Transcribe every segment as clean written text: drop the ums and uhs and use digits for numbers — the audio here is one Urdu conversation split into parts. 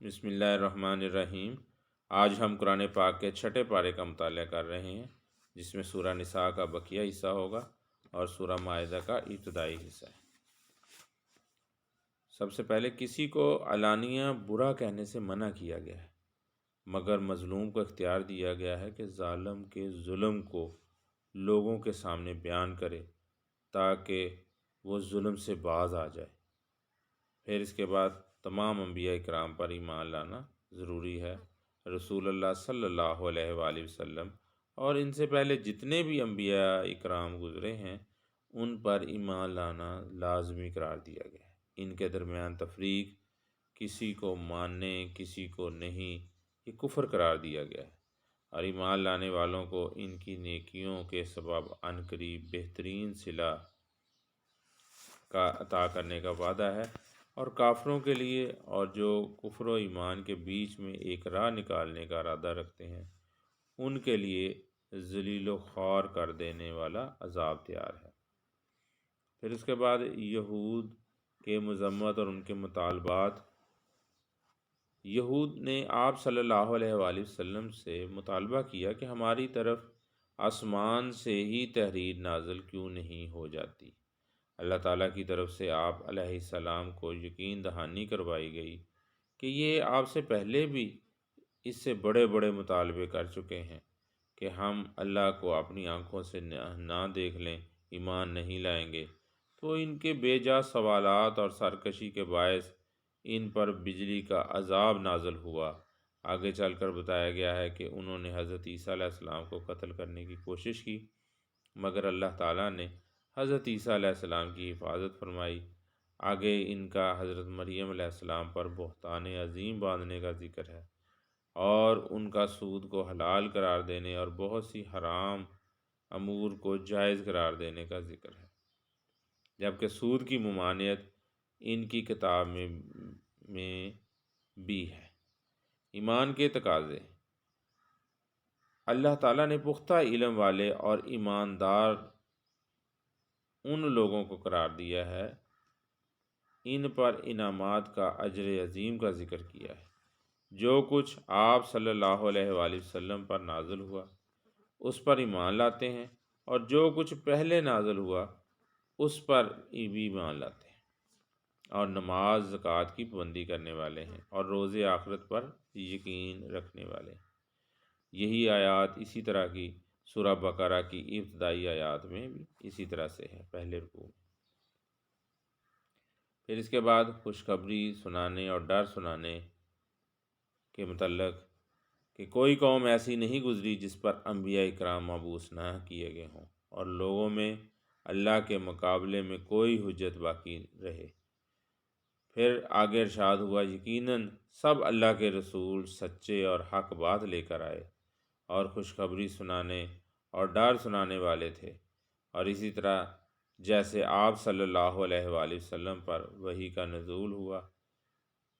بسم اللہ الرحمن الرحیم۔ آج ہم قرآن پاک کے چھٹے پارے کا مطالعہ کر رہے ہیں، جس میں سورہ نساء کا بقیہ حصہ ہوگا اور سورہ مائدہ کا ابتدائی حصہ ہے۔ سب سے پہلے کسی کو علانیہ برا کہنے سے منع کیا گیا ہے، مگر مظلوم کو اختیار دیا گیا ہے کہ ظالم کے ظلم کو لوگوں کے سامنے بیان کرے تاکہ وہ ظلم سے باز آ جائے۔ پھر اس کے بعد تمام انبیاء اکرام پر ایمان لانا ضروری ہے۔ رسول اللہ صلی اللہ علیہ وآلہ وسلم اور ان سے پہلے جتنے بھی انبیاء اکرام گزرے ہیں ان پر ایمان لانا لازمی قرار دیا گیا ہے۔ ان کے درمیان تفریق، کسی کو ماننے کسی کو نہیں، یہ کفر قرار دیا گیا ہے، اور ایمان لانے والوں کو ان کی نیکیوں کے سبب عنقریب بہترین صلہ کا عطا کرنے کا وعدہ ہے، اور کافروں کے لیے اور جو کفر و ایمان کے بیچ میں ایک راہ نکالنے کا ارادہ رکھتے ہیں ان کے لیے ذلیل و خوار کر دینے والا عذاب تیار ہے۔ پھر اس کے بعد یہود کے مذمت اور ان کے مطالبات۔ یہود نے آپ صلی اللہ علیہ وآلہ وسلم سے مطالبہ کیا کہ ہماری طرف آسمان سے ہی تحریر نازل کیوں نہیں ہو جاتی۔ اللہ تعالیٰ کی طرف سے آپ علیہ السلام کو یقین دہانی کروائی گئی کہ یہ آپ سے پہلے بھی اس سے بڑے بڑے مطالبے کر چکے ہیں کہ ہم اللہ کو اپنی آنکھوں سے نہ دیکھ لیں، ایمان نہیں لائیں گے، تو ان کے بے جا سوالات اور سرکشی کے باعث ان پر بجلی کا عذاب نازل ہوا۔ آگے چل کر بتایا گیا ہے کہ انہوں نے حضرت عیسیٰ علیہ السلام کو قتل کرنے کی کوشش کی، مگر اللہ تعالیٰ نے حضرت عیسیٰ علیہ السلام کی حفاظت فرمائی۔ آگے ان کا حضرت مریم علیہ السلام پر بہتان عظیم باندھنے کا ذکر ہے، اور ان کا سود کو حلال قرار دینے اور بہت سی حرام امور کو جائز قرار دینے کا ذکر ہے، جبکہ سود کی ممانعت ان کی کتاب میں بھی ہے۔ ایمان کے تقاضے۔ اللہ تعالیٰ نے پختہ علم والے اور ایماندار ان لوگوں کو قرار دیا ہے، ان پر انعامات کا اجر عظیم کا ذکر کیا ہے۔ جو کچھ آپ صلی اللہ علیہ وآلہ وسلم پر نازل ہوا اس پر ایمان لاتے ہیں، اور جو کچھ پہلے نازل ہوا اس پر بھی ایمان لاتے ہیں، اور نماز زکوٰۃ کی پابندی کرنے والے ہیں، اور روز آخرت پر یقین رکھنے والے ہیں۔ یہی آیات اسی طرح کی سورہ بقرہ کی ابتدائی آیات میں بھی اسی طرح سے ہے، پہلے رکوع میں۔ پھر اس کے بعد خوشخبری سنانے اور ڈر سنانے کے متعلق کہ کوئی قوم ایسی نہیں گزری جس پر انبیاء اکرام مبعوث نہ کیے گئے ہوں، اور لوگوں میں اللہ کے مقابلے میں کوئی حجت باقی رہے۔ پھر آگے ارشاد ہوا، یقیناً سب اللہ کے رسول سچے اور حق بات لے کر آئے اور خوشخبری سنانے اور ڈر سنانے والے تھے، اور اسی طرح جیسے آپ صلی اللہ علیہ وآلہ وسلم پر وحی کا نزول ہوا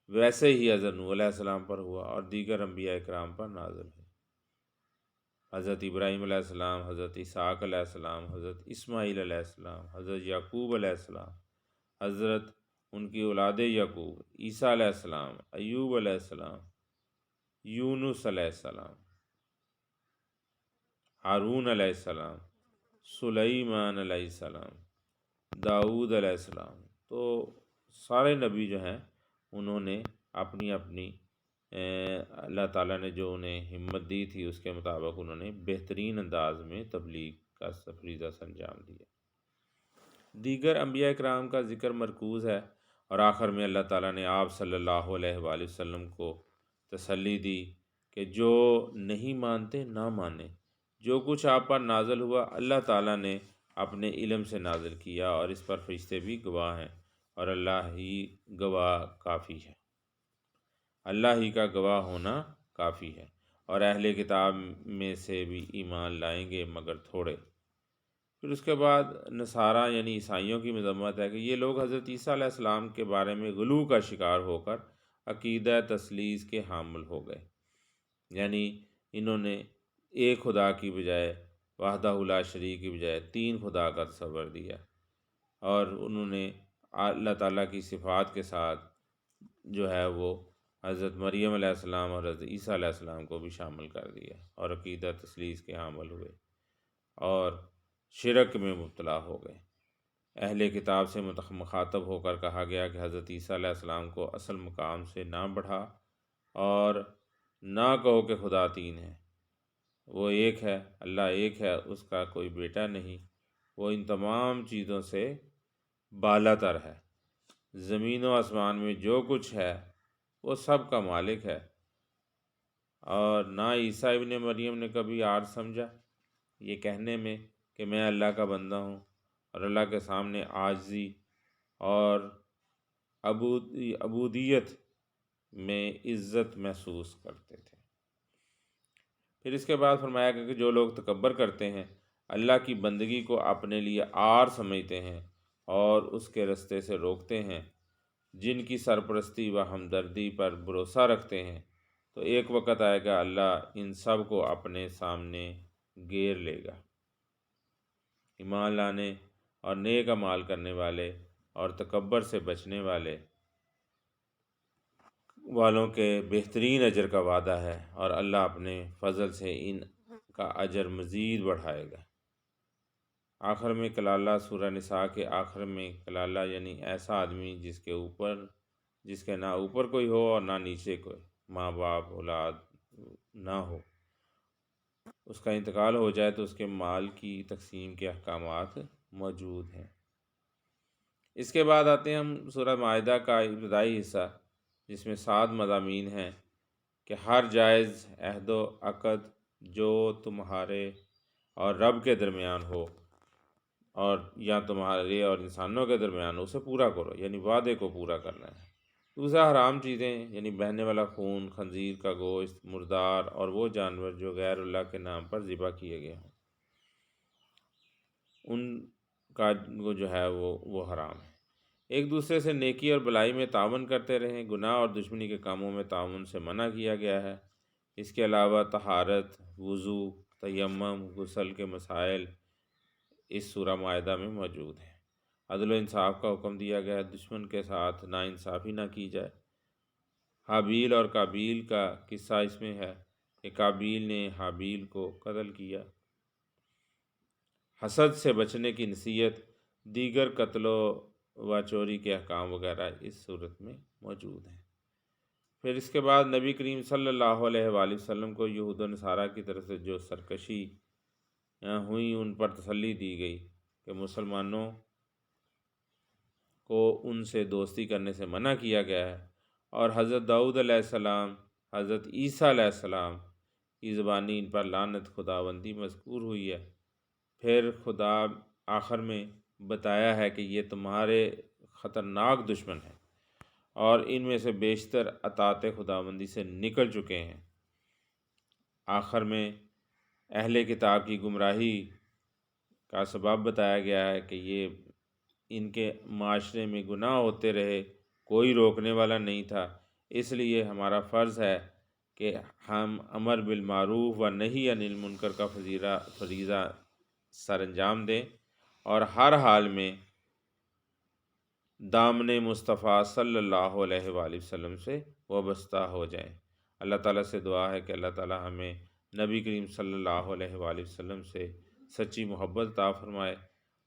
ویسے ہی حضرت نوح علیہ السلام پر ہوا اور دیگر انبیاء اکرام پر نازل ہوئی۔ حضرت ابراہیم علیہ السلام، حضرت اسحاق علیہ السلام، حضرت اسماعیل علیہ السلام، حضرت یعقوب علیہ السلام، حضرت ان کی اولاد یعقوب، عیسیٰ علیہ السلام، ایوب علیہ السلام، یونس علیہ السلام، ہارون علیہ السلام، سلیمان علیہ السلام، داؤد علیہ السلام۔ تو سارے نبی جو ہیں انہوں نے اپنی اپنی اللہ تعالیٰ نے جو انہیں ہمت دی تھی اس کے مطابق انہوں نے بہترین انداز میں تبلیغ کا فریضہ انجام دیا۔ دیگر انبیاء اکرام کا ذکر مرکوز ہے، اور آخر میں اللہ تعالیٰ نے آپ صلی اللہ علیہ وآلہ وسلم کو تسلی دی کہ جو نہیں مانتے نہ مانیں، جو کچھ آپ پر نازل ہوا اللہ تعالیٰ نے اپنے علم سے نازل کیا، اور اس پر فرشتے بھی گواہ ہیں، اور اللہ ہی گواہ کافی ہے، اللہ ہی کا گواہ ہونا کافی ہے، اور اہل کتاب میں سے بھی ایمان لائیں گے مگر تھوڑے۔ پھر اس کے بعد نصارہ یعنی عیسائیوں کی مذمت ہے کہ یہ لوگ حضرت عیسیٰ علیہ السلام کے بارے میں غلو کا شکار ہو کر عقیدہ تثلیث کے حامل ہو گئے، یعنی انہوں نے ایک خدا کی بجائے وحدہ لا شریک کی بجائے تین خدا کا تصور دیا، اور انہوں نے اللہ تعالیٰ کی صفات کے ساتھ جو ہے وہ حضرت مریم علیہ السلام اور حضرت عیسیٰ علیہ السلام کو بھی شامل کر دیا اور عقیدہ تثلیث کے حامل ہوئے اور شرک میں مبتلا ہو گئے۔ اہل کتاب سے مخاطب ہو کر کہا گیا کہ حضرت عیسیٰ علیہ السلام کو اصل مقام سے نہ بڑھا اور نہ کہو کہ خدا تین ہے، وہ ایک ہے، اللہ ایک ہے، اس کا کوئی بیٹا نہیں، وہ ان تمام چیزوں سے بالا تر ہے، زمین و آسمان میں جو کچھ ہے وہ سب کا مالک ہے۔ اور نہ عیسیٰ ابن مریم نے کبھی عاجز سمجھا یہ کہنے میں کہ میں اللہ کا بندہ ہوں، اور اللہ کے سامنے عاجزی اور عبودیت میں عزت محسوس کرتے تھے۔ پھر اس کے بعد فرمایا کہ جو لوگ تکبر کرتے ہیں، اللہ کی بندگی کو اپنے لیے عار سمجھتے ہیں اور اس کے رستے سے روکتے ہیں، جن کی سرپرستی و ہمدردی پر بھروسہ رکھتے ہیں، تو ایک وقت آئے گا اللہ ان سب کو اپنے سامنے گھیر لے گا۔ ایمان لانے اور نیک اعمال کرنے والے اور تکبر سے بچنے والوں کے بہترین اجر کا وعدہ ہے، اور اللہ اپنے فضل سے ان کا اجر مزید بڑھائے گا۔ آخر میں کلالہ، سورہ نساء کے آخر میں کلالہ یعنی ایسا آدمی جس کے نہ اوپر کوئی ہو اور نہ نیچے کوئی، ماں باپ اولاد نہ ہو، اس کا انتقال ہو جائے تو اس کے مال کی تقسیم کے احکامات موجود ہیں۔ اس کے بعد آتے ہیں ہم سورہ مائدہ کا ابتدائی حصہ، جس میں 7 مضامین ہیں کہ ہر جائز عہد و عقد جو تمہارے اور رب کے درمیان ہو اور یا تمہارے اور انسانوں کے درمیان ہو، اسے پورا کرو، یعنی وعدے کو پورا کرنا ہے۔ دوسرا حرام چیزیں یعنی بہنے والا خون، خنزیر کا گوشت، مردار اور وہ جانور جو غیر اللہ کے نام پر ذبح کیے گئے ہوں، ان کا جو ہے وہ حرام ہے۔ ایک دوسرے سے نیکی اور بلائی میں تعاون کرتے رہیں، گناہ اور دشمنی کے کاموں میں تعاون سے منع کیا گیا ہے۔ اس کے علاوہ طہارت، وضو، تیمم، غسل کے مسائل اس سورہ مائدہ میں موجود ہیں۔ عدل و انصاف کا حکم دیا گیا ہے، دشمن کے ساتھ ناانصافی نہ کی جائے۔ حابیل اور قابیل کا قصہ اس میں ہے کہ قابیل نے حابیل کو قتل کیا۔ حسد سے بچنے کی نصیحت، دیگر قتل و چوری کے احکام وغیرہ اس صورت میں موجود ہیں۔ پھر اس کے بعد نبی کریم صلی اللہ علیہ وآلہ وسلم کو یہود و نصارہ کی طرف سے جو سرکشی ہوئی ان پر تسلی دی گئی کہ مسلمانوں کو ان سے دوستی کرنے سے منع کیا گیا ہے، اور حضرت داؤد علیہ السلام، حضرت عیسیٰ علیہ السلام کی زبانی ان پر لعنت خداوندی مذکور ہوئی ہے۔ پھر خدا آخر میں بتایا ہے کہ یہ تمہارے خطرناک دشمن ہیں اور ان میں سے بیشتر اطاعت خداوندی سے نکل چکے ہیں۔ آخر میں اہل کتاب کی گمراہی کا سبب بتایا گیا ہے کہ یہ ان کے معاشرے میں گناہ ہوتے رہے، کوئی روکنے والا نہیں تھا، اس لیے ہمارا فرض ہے کہ ہم امر بالمعروف و نہی عن المنکر کا فریضہ سر انجام دیں اور ہر حال میں دامن مصطفیٰ صلی اللہ علیہ وآلہ وسلم سے وابستہ ہو جائیں۔ اللہ تعالیٰ سے دعا ہے کہ اللہ تعالیٰ ہمیں نبی کریم صلی اللہ علیہ وآلہ وسلم سے سچی محبت عطا فرمائے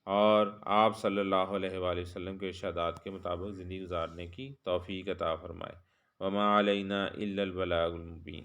اور آپ صلی اللہ علیہ وآلہ وسلم کے ارشادات کے مطابق زندگی گزارنے کی توفیق عطا فرمائے۔ وما علینا الا البلاغ المبین۔